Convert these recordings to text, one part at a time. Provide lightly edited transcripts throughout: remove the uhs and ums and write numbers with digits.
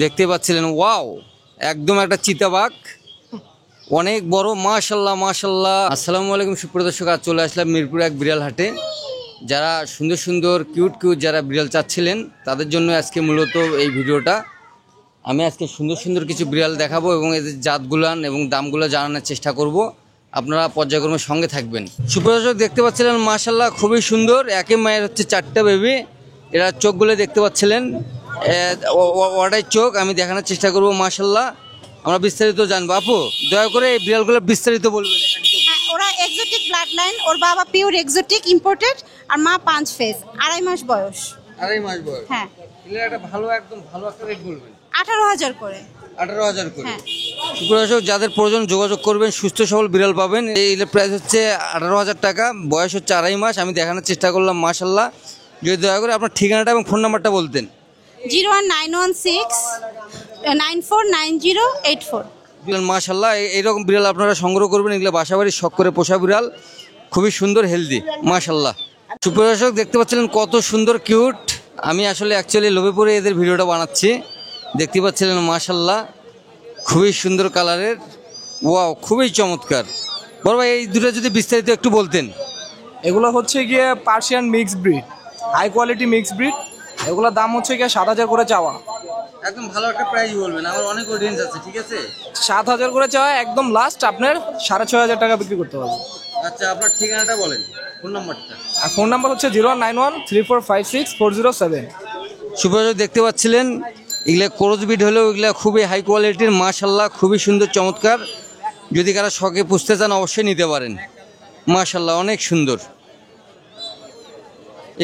দেখতে পাচ্ছিলেন, ওয়াও, একদম একটা চিতাবাঘ, অনেক বড়, মাশাল্লাহ মাশাল্লাহ। আসসালামু আলাইকুম সুপ্রিয় দর্শক, আজ চলে আসলাম মিরপুর এক বিড়াল হাটে। যারা সুন্দর সুন্দর কিউট যারা বিড়াল চাচ্ছিলেন তাদের জন্য আজকে মূলত এই ভিডিওটা। আমি আজকে সুন্দর সুন্দর কিছু বিড়াল দেখাবো এবং এদের জাতগুলান এবং দামগুলো জানানোর চেষ্টা করব। আপনারা পর্যায়ক্রমে সঙ্গে থাকবেন। সুপ্রিয় দর্শক, দেখতে পাচ্ছিলেন মাশাল্লাহ খুবই সুন্দর, একে মায়ের হচ্ছে 4টা বেবি। এরা চোখগুলো দেখতে পাচ্ছিলেন, ওটাই চোখ, আমি দেখানোর চেষ্টা করব। মাশাল্লাহ, আমরা বিস্তারিত জানবো। আপু, দয়া করে এই বিড়ালগুলো বিস্তারিত বলবেন। ওরা এক্সোটিক ব্লাড লাইন, ওর বাবা পিওর এক্সোটিক ইম্পোর্টেড, আর মা 5 ফেজ, 2.5 মাস বয়স। 2.5 মাস বয়স? হ্যাঁ। এগুলো একটা ভালো, একদম ভালো একটা রেট বলবেন। 18,000 করে। 18,000 করে। হ্যাঁ। সুপ্রিয় দর্শক, যাদের প্রয়োজন যোগাযোগ করবেন, সুস্থ সবল বিড়াল পাবেন। এই প্রাইস হচ্ছে 18,000 টাকা, বয়স হচ্ছে 2.5 মাস। আমি দেখানোর চেষ্টা করলাম। মাশাল্লাহ, যদি দয়া করে আপনার ঠিকানাটা এবং ফোন নাম্বারটা বলতেন। 01916949084। মাশাল্লাহ, এইরকম বিড়াল আপনারা সংগ্রহ করবেন। এগুলো বাসাবাড়ি শখ করে পোষা বিড়াল, খুবই সুন্দর, হেলদি, মাশাল্লাহ। সুপ্রিয় দর্শক, দেখতে পাচ্ছিলেন কত সুন্দর কিউট। আমি আসলে অ্যাকচুয়ালি লোভে পড়ে এদের ভিডিওটা বানাচ্ছি। দেখতে পাচ্ছিলেন মাশাল্লাহ, খুবই সুন্দর কালারের, ওয়াও, খুবই চমৎকার। বড় ভাই, এই দুটো যদি বিস্তারিত একটু বলতেন। এগুলো হচ্ছে গিয়ে Persian mixed breed, high quality mixed breed. এগুলোর দাম হচ্ছে গিয়ে 7,000 করে চাওয়া। একদম ভালো একটা প্রাইস বলবেন, আমার অনেক অডিয়েন্স আছে, ঠিক আছে? 7,000 করে চাওয়া, একদম লাস্ট আপনার 6,500 টাকা বিক্রি করতে পারবো। আচ্ছা, আপনার ঠিকানাটা বলেন, ফোন নাম্বারটা। আর ফোন নাম্বার হচ্ছে 09134564007। সুপ্রিয়, দেখতে পাচ্ছিলেন এগুলা ক্রস ব্রিড হলেও এগুলা খুবই হাই কোয়ালিটির, মাশাল্লাহ, খুবই সুন্দর, চমৎকার। যদি কারা শখে পুষতে চান অবশ্যই নিতে পারেন। মাশাল্লাহ, অনেক সুন্দর।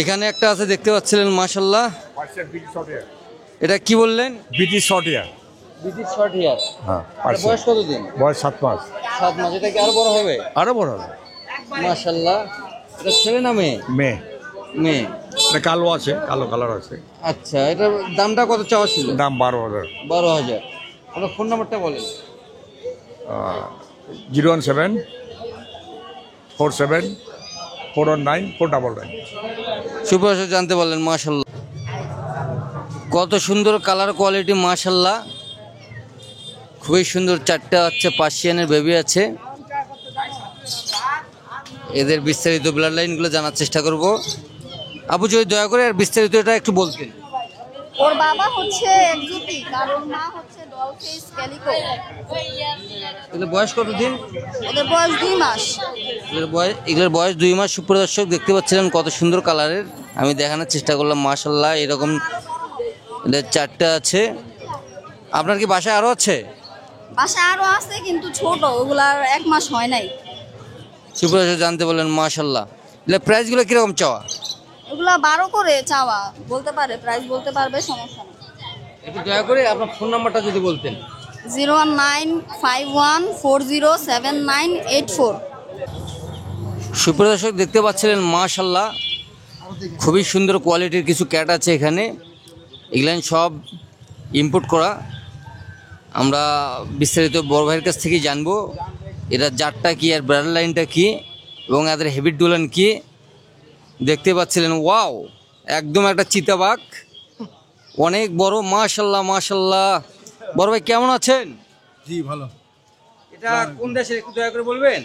এখানে একটা আছে, দেখতে পাচ্ছিলেন মাশাল্লাহ। এটা কি বললেন? British short hair. British short hair. হ্যাঁ। বয়স কতদিন? বয়স 7 মাস। 7 মাস। এটা কি আরো বড় হবে? আরো বড় হবে। মাশাল্লাহ। এটা ছেলে না মেয়ে? মেয়ে। মেয়ে। এটা কালো আছে, কালো কালার আছে। আচ্ছা, এটার দামটা কত চাওয়া ছিল? দাম 12,000। 12,000। আপনার ফোন নাম্বারটা বলেন। 01747419499। সুপ্রিয়, জানতে পারলেন মাশাল্লাহ কত সুন্দর কালার কোয়ালিটি, মাশাল্লাহ, খুবই সুন্দর। 4টা হচ্ছে পার্সিয়ানের বেবি আছে। এদের বিস্তারিত ব্লাড লাইনগুলো জানার চেষ্টা করব। আপু, যদি দয়া করে আর বিস্তারিত এটা একটু বলতেন। ওর বাবা হচ্ছে এক্সোটিক আর ওর মা হচ্ছে ডল ফেস ক্যালিকো। এদের বয়স কত দিন? ওদের বয়স 2 মাস। এগুলোর বয়স 2 মাস। সুপ্রিয় দর্শক, দেখতে পাচ্ছিলেন কত সুন্দর কালারের, আমি দেখানোর চেষ্টা করলাম। মাশাল্লাহ, এরকম এদের 4টা আছে। আপনার কি বাসায় আরও আছে? বাসায় আরো আছে কিন্তু ছোট, ওগুলার 1 মাস হয় নাই। সুপ্রিয়, জানতে বললেন মাশাল্লাহ। এগুলো প্রাইসগুলো কীরকম চাওয়া? ওগুলা 12 করে চাওয়া, বলতে পারে, প্রাইস বলতে পারবে, সমস্যা নেই। একটু দয়া করে আপনার ফোন নাম্বারটা যদি বলতেন। 01951407984। সুপ্রিয় দর্শক, দেখতে পাচ্ছিলেন মাশাল্লাহ, খুবই সুন্দর কোয়ালিটির কিছু ক্যাট আছে এখানে। এগুলো সব ইম্পোর্ট করা। আমরা বিস্তারিত বড় ভাইয়ের কাছ থেকেই জানবো এরা জাতটা কি আর ব্লাড লাইনটা কি এবং এদের হ্যাবিটগুলো কি। দেখতে পাচ্ছিলেন, ওয়াও, একদম একটা চিতাবাঘ, অনেক বড়, মাশাল্লাহ মাশাল্লাহ। বড় ভাই, কেমন আছেন? জি ভালো। এটা কোন দেশের একটু দয়া করে বলবেন?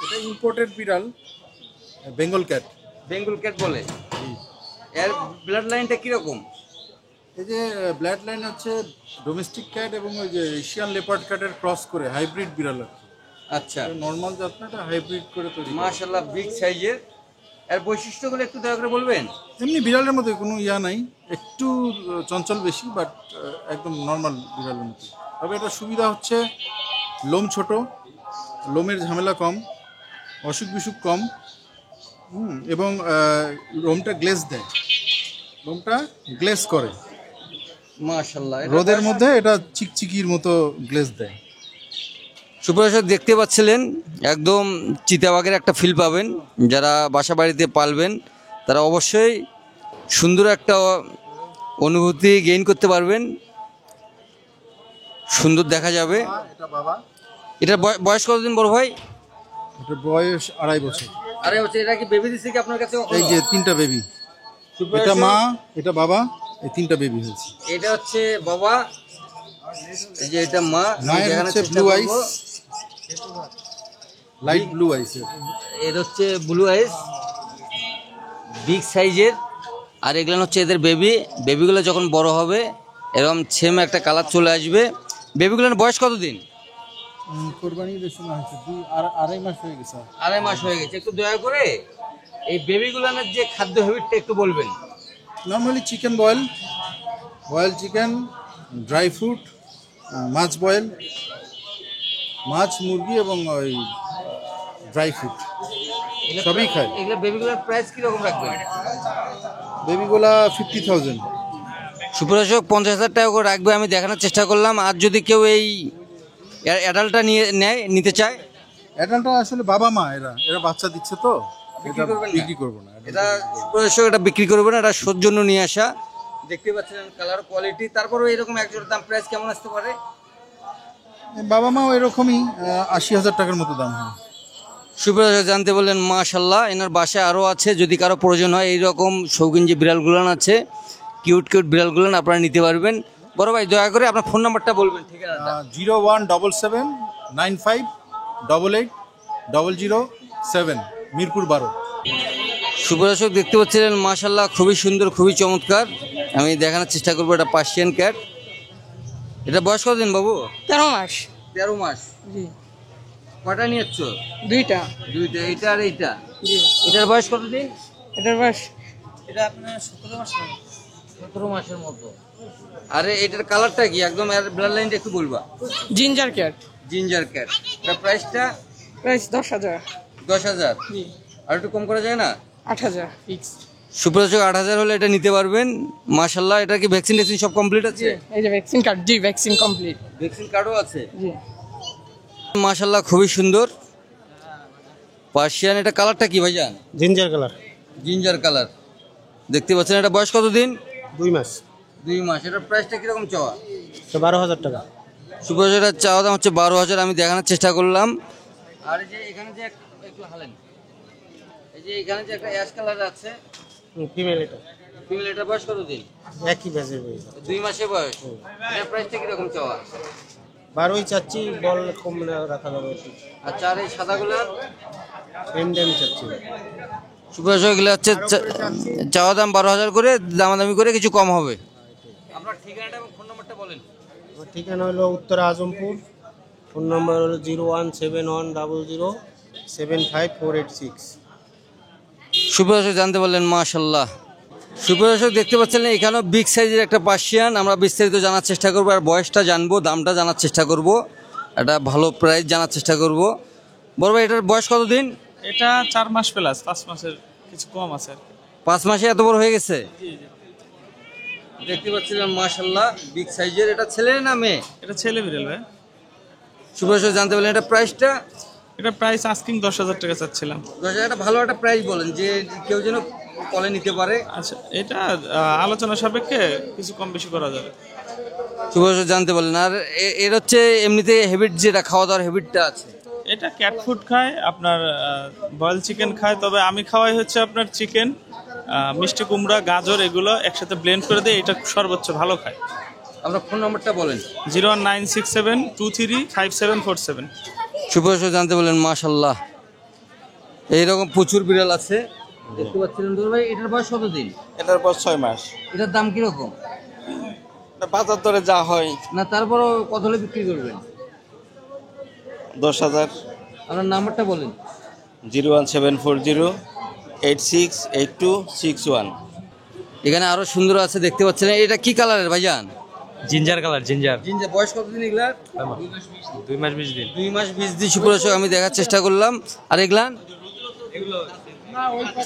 এটা ইম্পোর্টেড বিড়াল, বেঙ্গল ক্যাট। বেঙ্গল ক্যাট বলে। এর ব্লাড লাইনটা কিরকম? এই যে ব্লাড লাইন হচ্ছে ডোমেস্টিক ক্যাট এবং ওই যে এশিয়ান লেপার্ড ক্যাটের ক্রস করে হাইব্রিড বিড়াল। আচ্ছা, নর্মাল জাত না, এটা হাইব্রিড করে তৈরি। মাশাল্লাহ, বিগ সাইজের। এর বৈশিষ্ট্যগুলো একটু দয়া করে বলবেন। এমনি বিড়ালের মধ্যে কোনো ইয়া নাই, একটু চঞ্চল বেশি, বাট একদম নর্মাল বিড়ালের মতো। তবে এটা সুবিধা হচ্ছে লোম ছোট, লোমের ঝামেলা কম, অসুখ বিসুখ কম, এবং লোমটা গ্লেজ দেয়, লোমটা গ্লেজ করে। মাশাল্লাহ, রোদের মধ্যে এটা চিকচিকির মতো গ্লেজ দেয়। সুপ্রদর্শক, দেখতে পাচ্ছিলেন একদম চিতাবাঘের একটা ফিল পাবেন। যারা বাসা বাড়িতে পালবেন তারা অবশ্যই সুন্দর একটা অনুভূতি গেইন করতে পারবেন, সুন্দর দেখা যাবে। এটা বাবা। এটার বয়স কতদিন বড় ভাই? এটা বয়স 2.5 বছর। 2.5 বছর। এটা কি বেবি দিচ্ছে কি আপনার কাছে? এই যে 3টা বেবি, এটা মা, এটা বাবা। এই 3টা বেবি হয়েছে। এটা হচ্ছে বাবা, এই যে এটা মা। আমি মায়ের দেখানোর হচ্ছে চেষ্টা ব্লু করবো। আইস, লাইট ব্লু আইস। এটা হচ্ছে ব্লু আইস, বিগ সাইজের। আর এগুলো হচ্ছে এদের বেবি। বেবিগুলো যখন বড় হবে এরকম সেম একটা কালার চলে আসবে। বেবিগুলোর বয়স কতদিন? কোরবানি ঈদের সময় হয়েছে, 2-2.5 মাস হয়ে গেছে। 2.5 মাস হয়ে গেছে। একটু দয়া করে এই বেবিগুলোর যে খাদ্য হ্যাবিটটা একটু বলবেন। Normally chicken boil chicken, dry fruit, মাছ বয়েল, মাছ, মুরগি এবং ওই ড্রাই ফ্রুট সবই খায়। এগুলো বেবিগুলোর প্রাইস কিরকম রাখবেন? বেবিগুলা 50,000। সুপ্রদর্শক 50,000 টাকা করে রাখবে, আমি দেখানোর চেষ্টা করলাম। আর যদি কেউ এই অ্যাডাল্টটা নিতে চায়, অ্যাডাল্টটা আসলে বাবা মা এরা বাচ্চা দিচ্ছে তো, বিক্রি করবেন না? বিক্রি করবো না। এটা সুপ্রদর্শক এটা বিক্রি করবে না, এটা শোর জন্য নিয়ে আসা। দেখতে পাচ্ছেন কালার কোয়ালিটি। তারপরে এরকম একজোড়ার দাম প্রাইস কেমন আসতে পারে? বাবা মাও এরকমই 80,000 টাকার মতো দাম হয়। সুপ্রদর্শক জানতে বললেন মাশাল্লাহ। এনার বাসায় আরও আছে, যদি কারো প্রয়োজন হয় এইরকম শৌখিন যে বিড়ালগুলান আছে, কিউট বিড়ালগুলান আপনারা নিতে পারবেন। বড় ভাই দয়া করে আপনার ফোন নাম্বারটা বলবেন। ঠিক আছে, 0177950007, মিরপুর 12। সুপ্রদর্শক দেখতে পাচ্ছিলেন মাশাল্লাহ, খুবই সুন্দর, খুবই চমৎকার। আমি দেখানোর চেষ্টা করবো। এটা পার্সিয়ান ক্যাট। এটা বয়স কতদিন বাবু? 13 মাস। 13 মাস। জি। কটা নিয়েছ? দুইটা। এইটা আর এইটা। জি। এটার বয়স কতদিন? এটার বয়স এটা আপনার 17 মাসের মতো। আরে এটার কালারটা কি একদম, ব্লাড লাইনটা একটু বলবা। Ginger cat. Ginger cat. এটা প্রাইসটা? প্রাইস 10,000। 10,000। জি। আর একটু কম করা যায় না? 8,000 ফিক্স। সুপ্রদর্শক 8,000 হলে এটা নিতে পারবেন। মাশাল্লাহ, এটা কি ভ্যাকসিন সব কমপ্লিট আছে? এই যে ভ্যাকসিন কার্ড। জি, ভ্যাকসিন কমপ্লিট। ভ্যাকসিন কার্ডও আছে। জি। মাশাল্লাহ, খুবই সুন্দর পার্সিয়ান। এটা কালারটা কি ভাইজান? Ginger colour. Ginger colour. দেখতে পাচ্ছেন। এটা বয়স কতদিন? 2 মাস। 2 মাস। এটার প্রাইসটা কিরকম চাওয়া? 12,000 টাকা। সুপ্রদর্শকের চাওয়া দাম হচ্ছে 12,000। আমি দেখানোর চেষ্টা করলাম। আর এই যে এখানে যে একটু হালেন, এই যে এখানে যে একটা অ্যাশ কালার আছে, ফিমেল এটা। ফিমেল। এটার বয়স কতদিন? একই ব্যাচের বয়স। 2 মাসের বয়স। এটার প্রাইসটা কিরকম চাওয়া? 12ই চাচ্ছি, বল কম রাখা যাবে একটু। আচ্ছা, আর এই সাদাগুলো? এমডেম চাচ্ছি। সুপ্রদর্শক এগুলো হচ্ছে চাওয়া দাম 12,000 করে, দামাদামি করে কিছু কম হবে। আপনার ঠিকানাটা এবং ফোন নাম্বারটা বলেন। আমার ঠিকানা হলো উত্তরা আজমপুর। ফোন নম্বর হলো 01717075486। সুপ্রদর্শক জানতে পারলেন মাশাল্লাহ। সুপ্রদর্শক দেখতে পাচ্ছেন এখানেও বিগ সাইজের একটা পার্সিয়ান। আমরা বিস্তারিত জানার চেষ্টা করবো, আর বয়সটা জানবো, দামটা জানার চেষ্টা করব, একটা ভালো প্রাইস জানার চেষ্টা করব। বড় ভাই, এটার বয়স কতদিন? এটা 4 মাস প্লাস, 5 মাসের কিছু কম আছে। 5 মাসে এত বড় হয়ে গেছে? দেখতে পাচ্ছিলাম মাশাল্লাহ, বিগ সাইজের। এটা ছেলে না মেয়ে? এটা ছেলে বিড়াল ভাই। সুপ্রদর্শক জানতে পারলেন এটা প্রাইসটা? এটা প্রাইস আস্কিং 10,000 টাকা চাচ্ছিলাম। 10,000। একটা ভালো একটা প্রাইস বলেন, যে কেউ যেন কলে নিতে পারে। আচ্ছা, এটা আলোচনা সাপেক্ষে কিছু কম বেশি করা যাবে। সুপ্রদর্শক জানতে পারলেন। আর এর হচ্ছে এমনিতে হ্যাবিট, যেটা খাওয়া দাওয়ার হ্যাবিটটা আছে? এটা ক্যাট ফুড খায়, আপনার বয়েল চিকেন খায়। তবে আমি খাওয়াই হচ্ছে আপনার চিকেন, মিষ্টি কুমড়া, গাজর এগুলো একসাথে ব্লেন্ড করে দিই। এটা সর্বোচ্চ ভালো খায়। আপনার ফোন নাম্বারটা বলেন। 01967235747। সুপ্রদর্শক জানতে বললেন মাশাল্লাহ, এইরকম প্রচুর বিড়াল আছে দেখতে পাচ্ছিলেন। দুর ভাই, এটার বয়স কতদিন? এটার পর 6 মাস। এটার দাম কিরকম? বাজার দরে যা হয় না, তারপরও কত হলে বিক্রি করবেন? 10,000। আপনার নাম্বারটা বলেন। 01740868261। এখানে আরো সুন্দর আছে দেখতে পাচ্ছিলেন। এটা কি কালারের ভাইজান? Ginger colour. জিঞ্জার। জিঞ্জার। বয়স কতদিন এগুলার? 2 মাস 20 দিন। 2 মাস 20 দিন। সুপ্রদর্শক আমি দেখার চেষ্টা করলাম। আর এগুলান?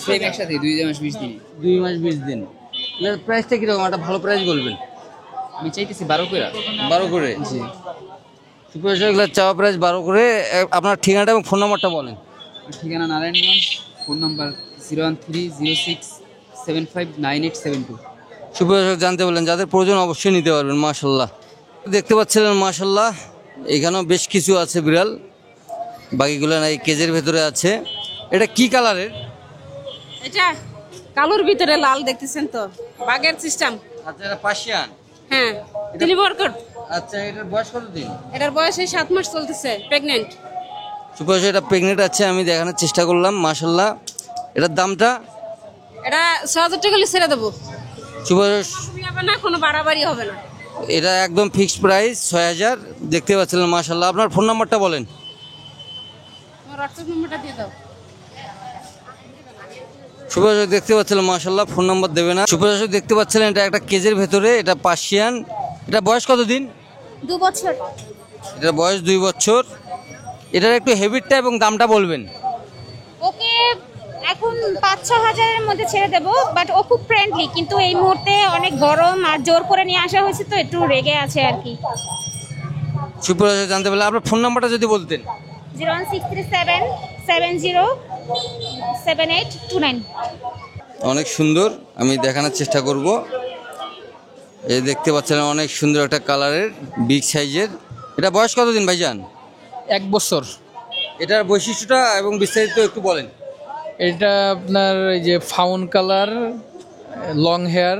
সেম একসাথে 2 মাস 20 দিন। 2 মাস 20 দিন। এটার প্রাইসটা কিরকম? একটা ভালো প্রাইস বলবেন। আমি চাইতেছি 12 করে। 12 করে? জি। সুপ্রদর্শক এগুলার চাওয়া প্রাইস 12 করে। আপনার ঠিকানাটা এবং ফোন নাম্বারটা বলেন। ঠিকানা নারায়ণগঞ্জ। Phone number 01306759872। সুপ্রদর্শক জানতে বললেন, যাদের প্রয়োজন অবশ্যই নিতে পারবেন। মাশাল্লাহ, দেখতে পাচ্ছিলেন মাশাল্লাহ, এখানেও বেশ কিছু আছে বিড়াল, বাকিগুলো এই কেজের ভেতরে আছে। এটা কি কালারের? এটা কালোর ভিতরে লাল দেখতেছেন তো, বাগের সিস্টেম। আচ্ছা এটা পার্সিয়ান। হ্যাঁ ডেলিভার কর। আচ্ছা এটার বয়স কতদিন? এটার বয়স 7 মাস চলতেছে, প্রেগন্যান্ট। সুপ্রিয় দর্শক, এটা প্রেগনেন্ট আছে, আমি দেখানোর চেষ্টা করলাম। মাশাআল্লাহ, এটার দামটা? এটা 6000 টাকা হলে ছেড়ে দেবো। সুপ্রিয় দর্শক, হবে না, কোনো বাড়াবাড়ি হবে না। এটা একদম ফিক্সড প্রাইস 6000। দেখতে পাচ্ছিলেন মাশাআল্লাহ। আপনার ফোন নাম্বারটা বলেন। আমার হোয়াটসঅ্যাপ নম্বরটা দিয়ে দাও। সুপ্রিয় দর্শক, দেখতে পাচ্ছিলেন মাশাআল্লাহ, ফোন নাম্বার দেবে না। সুপ্রিয় দর্শক, দেখতে পাচ্ছিলেন এটা একটা কেজের ভেতরে, এটা পার্সিয়ান। এটা বয়স কতদিন? 2 বছর। এটার বয়স 2 বছর। এটার একটু হেভিটটা এবং দামটা বলবেন। ওকে এখন 5-6 হাজারের মধ্যে ছেড়ে দেবো, বাট ও খুব ফ্রেন্ডলি, কিন্তু এই মুহূর্তে অনেক গরম আর জোর করে নিয়ে আসা হয়েছে, তো একটু রেগে আছে আর কি। সুপ্রিয় দর্শক, জানতে পারলে আপনার ফোন নাম্বারটা যদি বলতেন। 01637707829। অনেক সুন্দর, আমি দেখানোর চেষ্টা করব। এই দেখতে পাচ্ছেন অনেক সুন্দর একটা কালারের বিগ সাইজের। এটা বয়স কতদিন ভাইজান? 1 বছর। এটার বৈশিষ্ট্যটা এবং বিস্তারিত একটু বলেন। এটা আপনার এই যে ফাউন কালার, লং হেয়ার,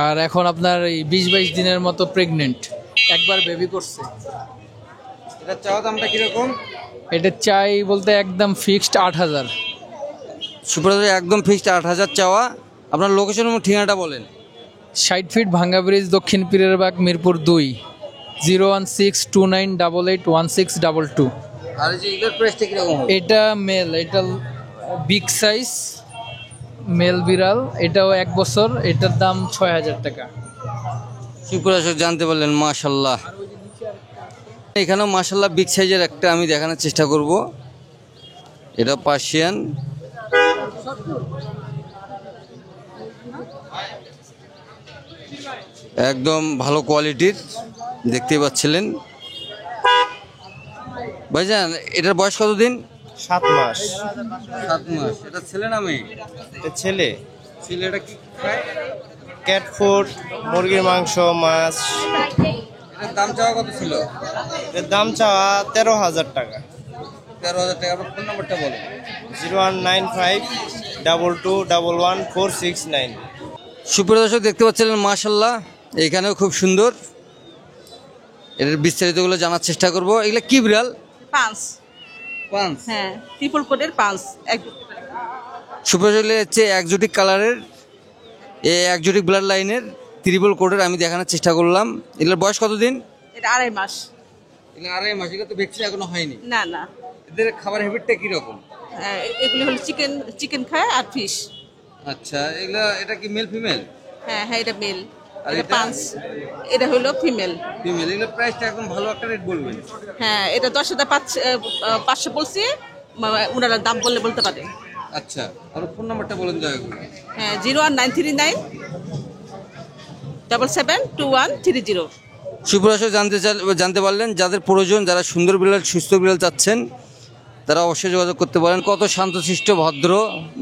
আর এখন আপনার এই 20-22 দিনের মতো প্রেগনেন্ট, একবার বেবি করছে। এটা চাওয়া দামটা কিরকম? এটা চাই বলতে একদম ফিক্সড 8000। সুপ্রিয় দর্শক, একদম ফিক্সড 8000 চাওয়া। আপনার লোকেশন এবং ঠিকানাটা বলেন। 60 ফিট ভাঙ্গা ব্রিজ, দক্ষিণ পীরের বাগ, মিরপুর 2, 01629881622। আর এই যে এগুলোর প্রাইসটা কিরকম হবে? এটা মেল, এটা বিগ সাইজ মেল বিড়াল, এটাও 1 বছর, এটার দাম 6000 টাকা। সুপ্রিয় দর্শক, জানতে পারলেন মাশাআল্লাহ। এখানেও মাশাআল্লাহ বিগ সাইজের একটা আমি দেখানোর চেষ্টা করব। এটা পার্সিয়ান। একদম ভালো কোয়ালিটির, দেখতে পাচ্ছিলেন ভাইজান। এটার বয়স কতদিন? 7 মাস। 7 মাস। এটা ছেলে না মেয়ে? ছেলে। ছেলেটা কি খায়? ক্যাট ফুড, মুরগির মাংস, মাছ। এটার দাম চাওয়া কত ছিল? এর দাম চাওয়া 13,000 টাকা। 13,000 টাকা। আপনার ফোন নাম্বারটা বলেন। 019522111469। সুপ্রিয় দর্শক, দেখতে পাচ্ছিলেন মাশাআল্লাহ, এখানেও খুব সুন্দর। এর বিস্তারিতগুলো জানার চেষ্টা করব। এগুলো কি বিড়াল? পাঁচ। হ্যাঁ, ট্রিপল কোটের পাঁচ। সুপ্রিয় দর্শক, হচ্ছে একজোটিক কালারের, এই একজোটিক ব্লাড লাইনের ট্রিপল কোটের আমি দেখানোর চেষ্টা করলাম। এগুলোর বয়স কতদিন? এটা 2.5 মাস। এগুলো 2.5 মাস। এগুলো তো ভ্যাকসিন এখনো হয়নি। না না, এদের খাবার হ্যাবিটটা কিরকম? এগুলো হলো চিকেন খায় আর ফিশ। আচ্ছা, এগুলো এটা কি মেল ফিমেল? হ্যাঁ হ্যাঁ, এটা মেল। আর এটা এটা? 5। এটা হলো ফিমেল। ফিমেল। এগুলো প্রাইসটা একদম ভালো একটা রেট বলবেন। হ্যাঁ, এটা 10,500 বলছি, ওনারা দাম বললে বলতে পারে। আচ্ছা, আর ফোন নাম্বারটা বলেন দয়া করে। হ্যাঁ, 01939 772130। সুপ্রিয় দর্শক, জানতে পারলেন, যাদের প্রয়োজন, যারা সুন্দর বিড়াল, সুস্থ বিড়াল চাচ্ছেন, তারা অবশ্যই যোগাযোগ করতে পারেন। কত শান্তশিষ্ট, ভদ্র,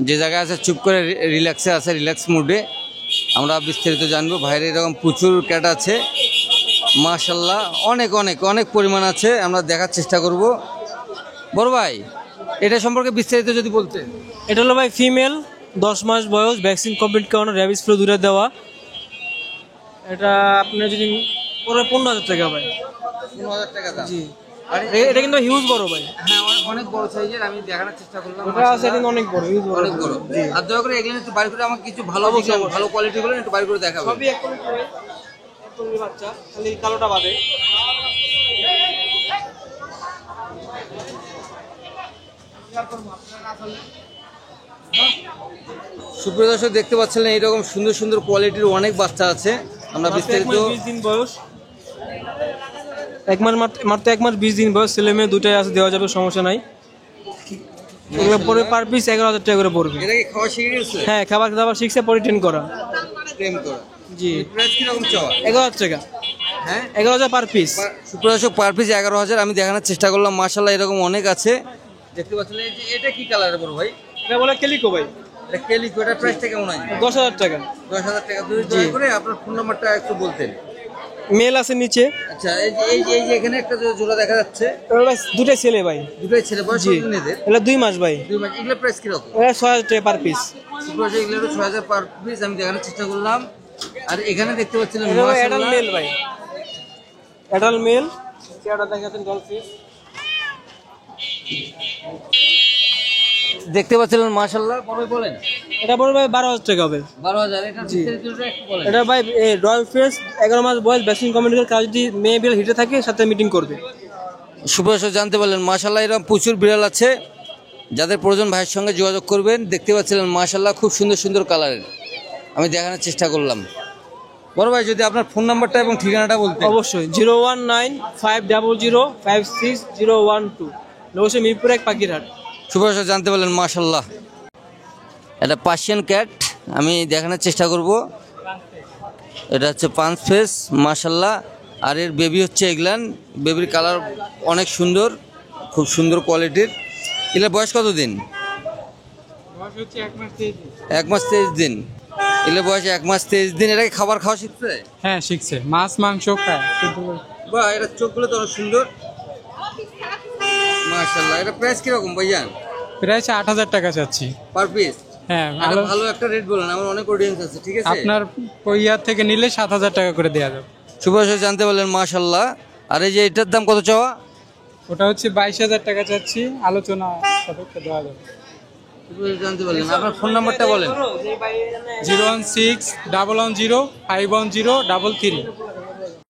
যে জায়গায় আছে চুপ করে রিল্যাক্সে আছে, রিল্যাক্স মুডে। আমরা বিস্তারিত জানবো। ভাইয়ের এরকম প্রচুর ক্যাট আছে মাশাআল্লাহ, অনেক অনেক অনেক পরিমাণ আছে। আমরা দেখার চেষ্টা করব। বড় ভাই, এটা সম্পর্কে বিস্তারিত যদি বলতেন। এটা হলো ভাই ফিমেল, 10 মাস বয়স, ভ্যাকসিন কমপ্লিট করানো, র্যাবিস ফ্লু 2টা দেওয়া। এটা আপনার যদি পরে 15,000 টাকা ভাই। 15,000 টাকা দাম? জি। এটা কিন্তু হিউজ বড় ভাই। হ্যাঁ, অনেক বড় সাইজের। আমি দেখানোর চেষ্টা করলাম। ওটা আছে, এটা অনেক বড়, হিউজ বড়। অনেক বড়। আর দয়া করে এগুলো একটু বাইরে করে আমাকে কিছু ভালো ভালো কোয়ালিটি গুলো একটু বাইরে করে দেখাবেন। সবই একদম বাচ্চা, খালি কালোটা বাদে। সুপ্রিয় দর্শক, দেখতে পাচ্ছেন এইরকম সুন্দর সুন্দর কোয়ালিটির অনেক বাচ্চা আছে। আমরা বিস্তারিত 20 দিন বয়স, মাত্র 1 মাস 20 দিন বয়স, ছেলে মেয়ে দুটাই আছে, দেওয়া যাবে, সমস্যা নাই। এগুলো পরে পার পিস 11,000 টাকা করে পড়বে। এটা কি খাওয়া শিখে গেছে? হ্যাঁ, খাবার দাবার শিখছে, পরে ট্রেন করা। ট্রেন করা। জি। প্রাইস কি রকম চাওয়া? 11,000 টাকা। হ্যাঁ, 11,000 পার পিস। সুপ্রিয় দর্শক, পার পিস 11,000 আমি দেখানোর চেষ্টা করলাম। মাশাআল্লাহ, এরকম অনেক আছে। দেখতে পাচ্ছেন এই যে এটা কি কালারের বড় ভাই? এটা বলে কেলিকো ভাই। এটা কেলিকো। এটা প্রাইসটা কেমন আছে? 10,000 টাকা। 10,000 টাকা। দয়া করে আপনার ফোন নাম্বারটা একটু বলতেন। মেল আছে নিচে। আচ্ছা, এই যে এখানে একটা জোড়া দেখা যাচ্ছে, ওটা দুটাই ছেলে ভাই। দুটাই ছেলে। বয়স কতদিন এদের? এটা 2 মাস ভাই। 2 মাস। এগুলোর প্রাইস কি রকম? এটা 6,000 টাকা পার পিস। সুপ্রিয় দর্শক, এগুলো 6,000 পার পিস আমি দেখানোর চেষ্টা করলাম। আর এখানে দেখতে পাচ্ছিলেন এটা অ্যাডাল্ট মাশাআল্লাহ মেল ভাই, অ্যাডাল্ট মেল। চেহারা দেখাচ্ছেন ডলফিস। দেখতে পাচ্ছিলেন মাশাআল্লাহ, কবে বলেন? এটা পড়বে ভাই 12,000 টাকা হবে। 12,000। এটা বিস্তারিতটা একটু বলেন। এটা ভাই রয়্যাল ফেস 11 মাস বয়স, ভ্যাকসিন কমিউনিটির কাজ যদি মেয়ে বিড়াল হিটে থাকে সাথে মিটিং করবে। সুপ্রদর্শক জানতে পারলেন মাশাআল্লাহ এরকম প্রচুর বিড়াল আছে, যাদের প্রয়োজন ভাইয়ের সঙ্গে যোগাযোগ করবেন। দেখতে পাচ্ছিলেন মাশাআল্লাহ খুব সুন্দর সুন্দর কালারের, আমি দেখানোর চেষ্টা করলাম। বড় ভাই যদি আপনার ফোন নাম্বারটা এবং ঠিকানাটা বলতেন। অবশ্যই 019-500-56012, অবশ্যই মিরপুর 1 পাখিরহাট। সুপ্রদর্শক জানতে পারলেন মাশাআল্লাহ এটা পার্সিয়ান ক্যাট, আমি দেখানোর চেষ্টা করব। এটা হচ্ছে পাঁচ ফেস মাশাআল্লাহ, আর এর বেবি হচ্ছে এগলান। বেবির কালার অনেক সুন্দর, খুব সুন্দর কোয়ালিটির। এগুলোর বয়স কত দিন? 1 মাস 23 দিন। এগুলোর বয়স 1 মাস 23 দিন। এটাকে খাবার খাওয়া শিখছে? হ্যাঁ শিখছে, মাছ মাংস খায়। বাহ, এটা চোখগুলো তো অনেক সুন্দর মাশাআল্লাহ। এটা প্রাইস কিরকম ভাইজান? প্রায় 8,000 টাকা চাচ্ছি পার পিস? হ্যাঁ ভালো ভালো একটা রেট বলেন, আমার অনেক অডিয়েন্স আছে। ঠিক আছে, আপনার ইয়ার থেকে নিলে 7,000 টাকা করে দেওয়া যাবে। সুপ্রদর্শক জানতে পারলেন মাশাআল্লাহ। আর এই যে এটার দাম কত চাওয়া? ওটা হচ্ছে 22,000 টাকা চাচ্ছি, আলোচনা সাপেক্ষে দেওয়া যাবে। সুপ্রদর্শক জানতে পারলেন, আপনার ফোন নাম্বারটা বলেন। 016-110-510-33।